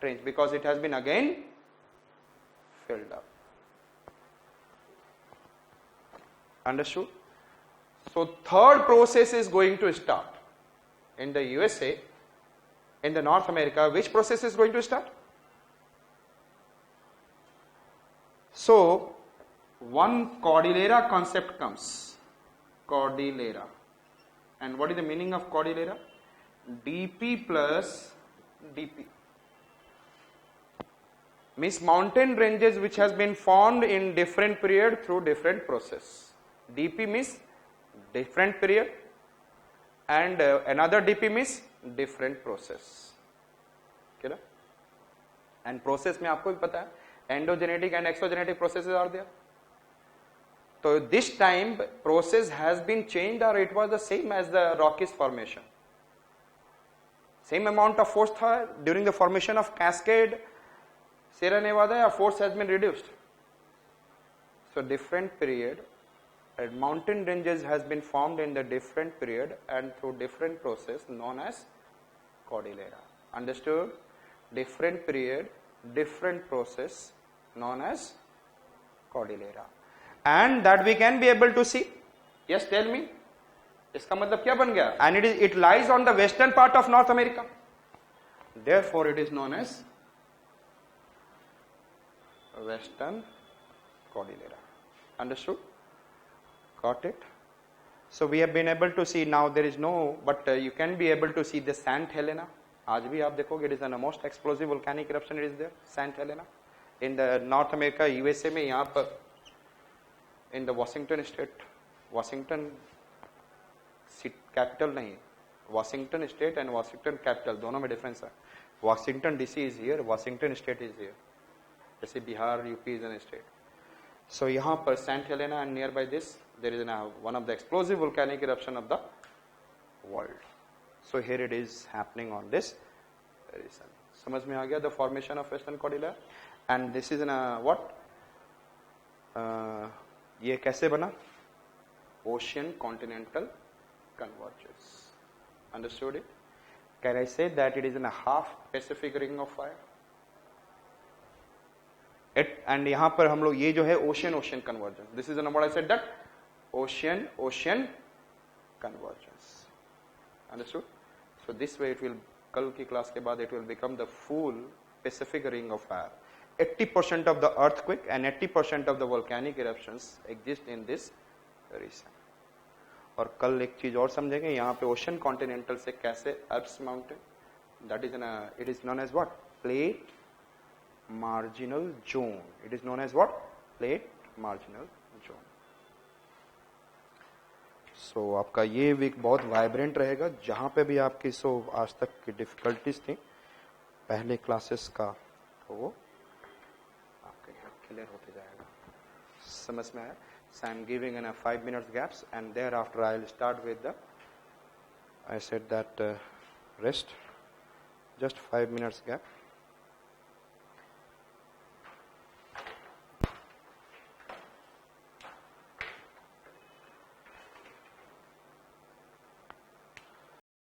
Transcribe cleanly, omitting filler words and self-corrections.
trench because it has been again filled up. Understood? So third process is going to start. In the USA, in the North America, which process is going to start? So one Cordillera concept comes. Cordillera. And what is the meaning of Cordillera? dP plus dP. Means mountain ranges which has been formed in different period through different process. dP means different period and another dP means different process. Okay ना? And process में आपको भी पता है endogenetic and exogenetic processes are there. So this time process has been changed or it was the same as the Rockies formation. Same amount of force था during the formation of Cascade, Sierra Nevada, or force has been reduced. So different period and mountain ranges has been formed in the different period and through different process known as Cordillera. Understood? Different period, different process known as Cordillera. And that we can be able to see. Yes, tell me. इसका मतलब क्या बन गया? And it lies on the western part of North America. Therefore, it is known as Western Cordillera. Understood? Got it? So we have been able to see now there is no, but you can be able to see the St. Helena. आज भी आप देखोगे, it is the most explosive volcanic eruption. It is there, St. Helena, in the North America, USA में यहाँ पर in the Washington state, Washington capital नहीं, Washington state and Washington capital दोनों में difference है. Washington DC is here, Washington state is here. जैसे Bihar, UP is a state. So यहाँ पर St. Helena and nearby this there is one of the explosive volcanic eruption of the world. So here it is happening on this region. समझ में आ गया the formation of Western Cordillera and this is in a what? ये कैसे बना? Ocean continental convergence. Understood it? Can I say that it is in a half Pacific ring of fire? And यहाँ पर हम लोग ये जो है ocean convergence. This is the number I said that ocean convergence. Understood? So this way it will, कल की class के बाद it will become the full Pacific ring of fire. 80% of the earthquake and 80% of the volcanic eruptions exist in this region. और कल एक चीज और समझेंगे यहाँ पे ocean continental से कैसे Alps mountain, that is it is known as what? Plate marginal zone. It is known as what? Plate marginal zone. So आपका ये वीक बहुत वाइब्रेंट रहेगा. जहाँ पे भी आपकी आज तक की डिफिकल्टीज थी पहले क्लासेस का, तो वो आपके क्लियर होते जाएगा. समझ में आया? So I am giving in a 5 minutes gaps and thereafter I will start with the, I said that rest, just 5 minutes gap.